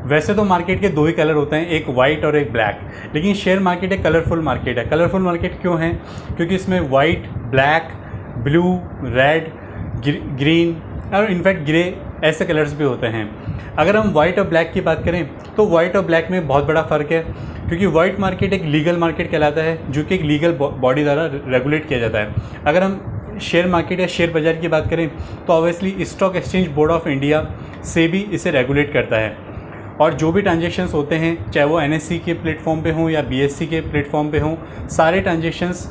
वैसे तो मार्केट के दो ही कलर होते हैं, एक वाइट और एक ब्लैक, लेकिन शेयर मार्केट एक कलरफुल मार्केट है। कलरफुल मार्केट क्यों है? क्योंकि इसमें white, black, blue, red, green और इनफैक्ट ग्रे ऐसे कलर्स भी होते हैं। अगर हम वाइट और ब्लैक की बात करें तो वाइट और ब्लैक में बहुत बड़ा फ़र्क है, क्योंकि वाइट मार्केट एक लीगल मार्केट कहलाता है, जो कि एक लीगल बॉडी द्वारा रेगुलेट किया जाता है। अगर हम शेयर मार्केट या शेयर बाज़ार की बात करें तो obviously stock exchange board of India SEBI इसे रेगुलेट करता है, और जो भी ट्रांजेक्शन्स होते हैं, चाहे वो NSE के प्लेटफॉर्म पे हों या BSE के प्लेटफॉर्म पे हों, सारे ट्रांजेक्शन्स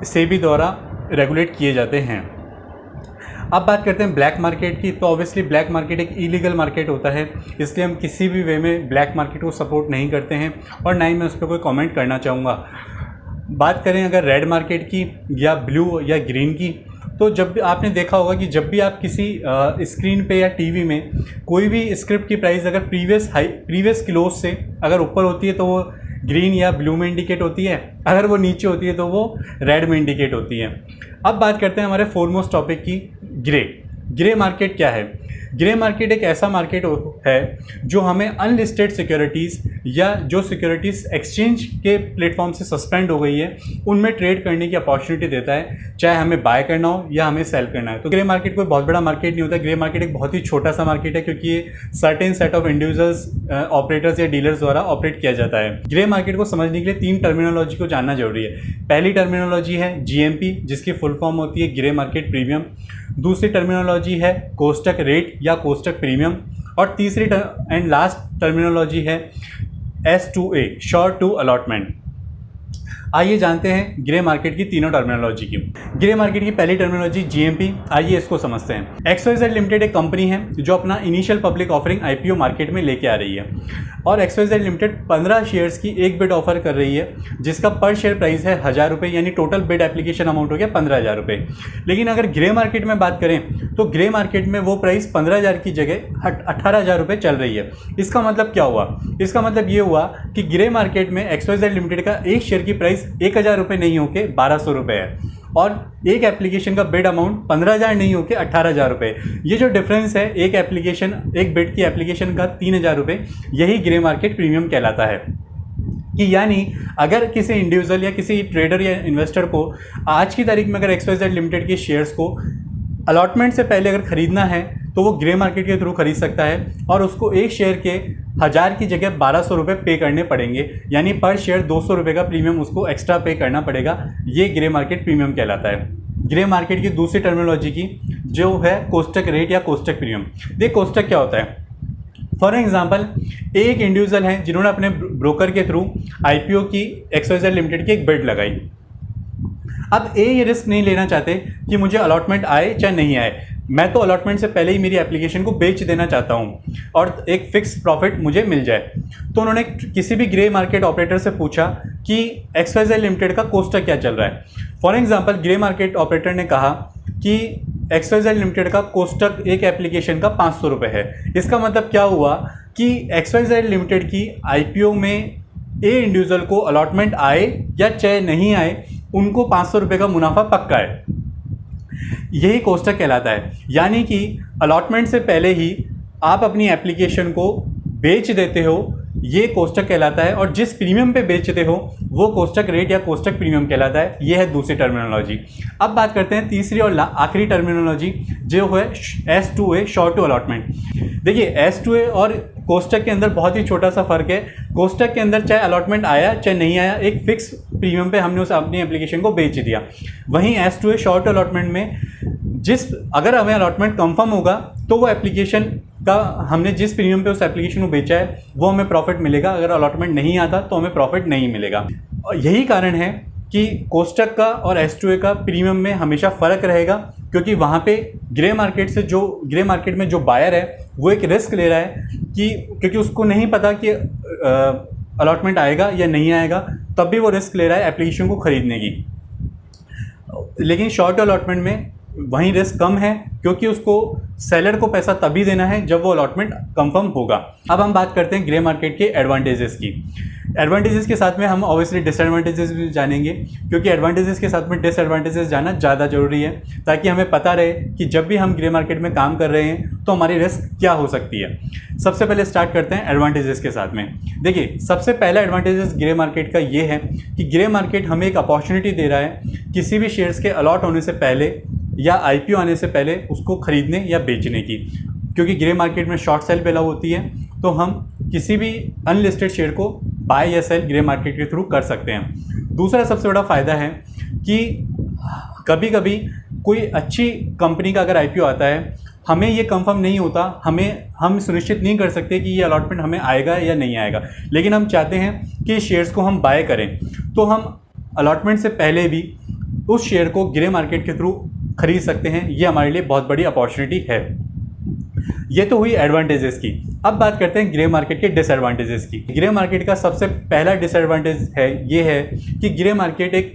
सेबी द्वारा रेगुलेट किए जाते हैं। अब बात करते हैं ब्लैक मार्केट की, तो ऑब्वियसली ब्लैक मार्केट एक इलीगल मार्केट होता है, इसलिए हम किसी भी वे में ब्लैक मार्केट को सपोर्ट नहीं करते हैं और ना ही मैं उस पर कोई कमेंट करना चाहूँगा। बात करें अगर रेड मार्केट की या ब्लू या ग्रीन की, तो जब भी आपने देखा होगा कि जब भी आप किसी स्क्रीन पे या टीवी में कोई भी स्क्रिप्ट की प्राइस अगर प्रीवियस क्लोज से अगर ऊपर होती है तो वो ग्रीन या ब्लू में इंडिकेट होती है, अगर वो नीचे होती है तो वो रेड में इंडिकेट होती है। अब बात करते हैं हमारे फोरमोस्ट टॉपिक की, ग्रे मार्केट क्या है? ग्रे मार्केट एक ऐसा मार्केट है जो हमें अनलिस्टेड सिक्योरिटीज़ या जो सिक्योरिटीज़ एक्सचेंज के प्लेटफॉर्म से सस्पेंड हो गई है उनमें ट्रेड करने की अपॉर्चुनिटी देता है, चाहे हमें बाय करना हो या हमें सेल करना है। तो ग्रे मार्केट कोई बहुत बड़ा मार्केट नहीं होता, ग्रे मार्केट एक बहुत ही छोटा सा मार्केट है, क्योंकि ये certain set of individuals, operators या डीलर्स द्वारा ऑपरेट किया जाता है। ग्रे मार्केट को समझने के लिए 3 टर्मिनोलॉजी को जानना जरूरी है। पहली टर्मिनोलॉजी है GMP, जिसकी फुल फॉर्म होती है ग्रे मार्केट प्रीमियम। दूसरी टर्मिनोलॉजी है कोस्टक रेट या कोस्टक प्रीमियम, और तीसरी एंड लास्ट टर्मिनोलॉजी है S2A, शॉर्ट टू अलॉटमेंट। आइए जानते हैं ग्रे मार्केट की तीनों टर्मिनोलॉजी की। ग्रे मार्केट की पहली टर्मिनोलॉजी GMP, आइए इसको समझते हैं। XYZ लिमिटेड एक कंपनी है जो अपना initial public offering IPO market में लेके आ रही है, और XYZ लिमिटेड 15 शेयर्स की एक बिड ऑफर कर रही है, जिसका पर शेयर प्राइस है 1000 रुपये, यानी टोटल बिड एप्लीकेशन अमाउंट हो गया 15,000 रुपये। लेकिन अगर ग्रे मार्केट में बात करें तो ग्रे मार्केट में वो प्राइस 15,000 की जगह 18,000 रुपये चल रही है। इसका मतलब क्या हुआ? इसका मतलब ये हुआ कि ग्रे मार्केट में XYZ लिमिटेड का एक शेयर की प्राइस 1,000 रुपये नहीं होके 1,200 रुपये है, और एक एप्लीकेशन का बिड अमाउंट 15,000 नहीं होके 18,000 रुपये। ये जो डिफरेंस है एक बिड की एप्लीकेशन का 3,000 रुपये, यही ग्रे मार्केट प्रीमियम कहलाता है। कि यानी अगर किसी इंडिविजुअल या किसी ट्रेडर या इन्वेस्टर को आज की तारीख में अगर XYZ लिमिटेड के शेयर्स को अलॉटमेंट से पहले अगर ख़रीदना है तो वो ग्रे मार्केट के थ्रू खरीद सकता है, और उसको एक शेयर के 1000 की जगह 1,200 रुपये पे करने पड़ेंगे, यानी पर शेयर 200 रुपये का प्रीमियम उसको एक्स्ट्रा पे करना पड़ेगा। ये ग्रे मार्केट प्रीमियम कहलाता है। ग्रे मार्केट की दूसरी टर्मिनोलॉजी की जो है कोस्टक रेट या कोस्टक प्रीमियम। देख कोस्टक क्या होता है? फॉर एग्जाम्पल एक इंडिविजुअल हैं जिन्होंने अपने ब्रोकर के थ्रू IPO की XYZ लिमिटेड की एक बिड लगाई। अब ये रिस्क नहीं लेना चाहते कि मुझे अलॉटमेंट आए चाहे नहीं आए, मैं तो अलॉटमेंट से पहले ही मेरी एप्लीकेशन को बेच देना चाहता हूँ और एक फिक्स प्रॉफिट मुझे मिल जाए। तो उन्होंने किसी भी ग्रे मार्केट ऑपरेटर से पूछा कि XYZ लिमिटेड का कोस्टक क्या चल रहा है। For example grey market operator ने कहा कि XYZ लिमिटेड का कोस्टक एक एप्लीकेशन का 500 रुपये है। इसका मतलब क्या हुआ कि XYZ लिमिटेड की IPO में इंडिविजुअल को अलॉटमेंट आए या चाहे नहीं आए, उनको 500 रुपये का मुनाफा पक्का है। यही कोस्टक कहलाता है, यानी कि अलॉटमेंट से पहले ही आप अपनी एप्लीकेशन को बेच देते हो, ये कोस्टक कहलाता है, और जिस प्रीमियम पे बेचते हो वो कोस्टक रेट या कोस्टक प्रीमियम कहलाता है। ये है दूसरी टर्मिनोलॉजी। अब बात करते हैं तीसरी और आखिरी टर्मिनोलॉजी जो है S2A, शॉर्ट टू अलॉटमेंट। देखिए S2A और कोस्टक के अंदर बहुत ही छोटा सा फर्क है। कोस्टक के अंदर चाहे अलॉटमेंट आया चाहे नहीं आया, एक फिक्स प्रीमियम पे हमने उस अपनी एप्लीकेशन को बेच दिया। वहीं S2A शॉर्ट अलॉटमेंट में अगर हमें अलॉटमेंट कंफर्म होगा तो वो एप्लीकेशन का हमने जिस प्रीमियम पे उस एप्लीकेशन को बेचा है वो हमें प्रॉफिट मिलेगा, अगर अलॉटमेंट नहीं आता तो हमें प्रॉफिट नहीं मिलेगा। और यही कारण है कि कोस्टक का और S2A का प्रीमियम में हमेशा फ़र्क रहेगा, क्योंकि वहाँ पे ग्रे मार्केट में जो बायर है वो एक रिस्क ले रहा है क्योंकि उसको नहीं पता कि अलॉटमेंट आएगा या नहीं आएगा, तब भी वो रिस्क ले रहा है एप्लीकेशन को ख़रीदने की। लेकिन शॉर्ट अलॉटमेंट में वहीं रिस्क कम है, क्योंकि उसको सेलर को पैसा तभी देना है जब वो अलॉटमेंट कंफर्म होगा। अब हम बात करते हैं ग्रे मार्केट के एडवांटेजेस की। एडवांटेजेस के साथ में हम ऑब्वियसली डिसएडवांटेजेस भी जानेंगे, क्योंकि एडवांटेजेस के साथ में डिसएडवांटेजेस जाना ज़्यादा ज़रूरी है, ताकि हमें पता रहे कि जब भी हम ग्रे मार्केट में काम कर रहे हैं तो हमारी रिस्क क्या हो सकती है। सबसे पहले स्टार्ट करते हैं एडवांटेजेस के साथ में। देखिए, सबसे पहला एडवांटेजेस ग्रे मार्केट का ये है कि ग्रे मार्केट हमें एक अपॉर्चुनिटी दे रहा है किसी भी शेयर्स के अलॉट होने से पहले या IPO आने से पहले उसको खरीदने या बेचने की, क्योंकि ग्रे मार्केट में शॉर्ट सेल अलाउ होती है, तो हम किसी भी अनलिस्टेड शेयर को बाय या सेल ग्रे मार्केट के थ्रू कर सकते हैं। दूसरा सबसे बड़ा फ़ायदा है कि कभी कभी कोई अच्छी कंपनी का अगर IPO आता है, हमें ये कंफर्म नहीं होता, हम सुनिश्चित नहीं कर सकते कि ये अलॉटमेंट हमें आएगा या नहीं आएगा, लेकिन हम चाहते हैं कि शेयर्स को हम बाय करें, तो हम अलॉटमेंट से पहले भी उस शेयर को ग्रे मार्केट के थ्रू खरीद सकते हैं। ये हमारे लिए बहुत बड़ी अपॉर्चुनिटी है। ये तो हुई एडवांटेजेस की। अब बात करते हैं ग्रे मार्केट के डिसएडवांटेजेस की। ग्रे मार्केट का सबसे पहला डिसएडवांटेज है ये है कि ग्रे मार्केट एक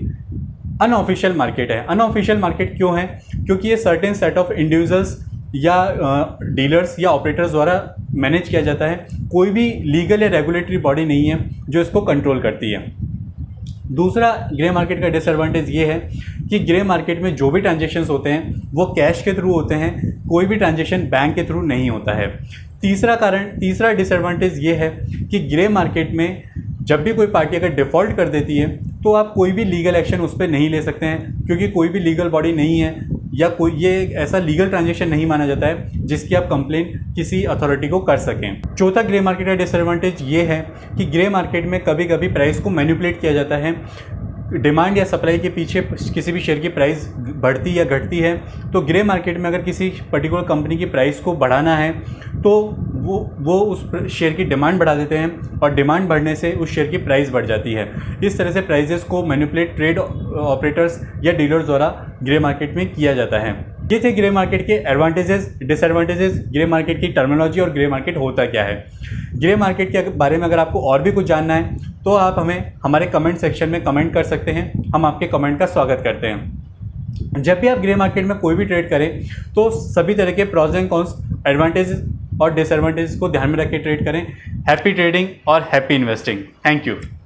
अनऑफिशियल मार्केट है। अनऑफिशियल मार्केट क्यों है? क्योंकि ये सर्टेन सेट ऑफ इंडिविजुअल्स या डीलर्स या ऑपरेटर्स द्वारा मैनेज किया जाता है। कोई भी लीगल या रेगुलेटरी बॉडी नहीं है जो इसको कंट्रोल करती है। दूसरा ग्रे मार्केट का डिसएडवांटेज ये है कि ग्रे मार्केट में जो भी ट्रांजेक्शन्स होते हैं वो कैश के थ्रू होते हैं, कोई भी ट्रांजेक्शन बैंक के थ्रू नहीं होता है। तीसरा डिसएडवांटेज ये है कि ग्रे मार्केट में जब भी कोई पार्टी अगर डिफ़ॉल्ट कर देती है तो आप कोई भी लीगल एक्शन उस पर नहीं ले सकते हैं, क्योंकि कोई भी लीगल बॉडी नहीं है या कोई ये ऐसा लीगल ट्रांजेक्शन नहीं माना जाता है जिसकी आप कंप्लेंट किसी अथॉरिटी को कर सकें। चौथा ग्रे मार्केट का डिसएडवांटेज ये है कि ग्रे मार्केट में कभी कभी प्राइस को मैनिपुलेट किया जाता है। डिमांड या सप्लाई के पीछे किसी भी शेयर की प्राइस बढ़ती या घटती है, तो ग्रे मार्केट में अगर किसी पर्टिकुलर कंपनी की प्राइस को बढ़ाना है तो वो उस शेयर की डिमांड बढ़ा देते हैं और डिमांड बढ़ने से उस शेयर की प्राइस बढ़ जाती है। इस तरह से प्राइजेस को मैनिपुलेट ट्रेड ऑपरेटर्स या डीलर्स द्वारा ग्रे मार्केट में किया जाता है। ये थे ग्रे मार्केट के एडवांटेजेस, डिसएडवांटेजेस, ग्रे मार्केट की टर्मिनोलॉजी और ग्रे मार्केट होता क्या है। ग्रे मार्केट के बारे में अगर आपको और भी कुछ जानना है तो आप हमें हमारे कमेंट सेक्शन में कमेंट कर सकते हैं। हम आपके कमेंट का स्वागत करते हैं। जब भी आप ग्रे मार्केट में कोई भी ट्रेड करें तो सभी तरह के प्रॉज एंड कॉन्स, एडवांटेजेस और डिसएडवांटेजेस को ध्यान में रख के ट्रेड करें। हैप्पी ट्रेडिंग और हैप्पी इन्वेस्टिंग। Thank you.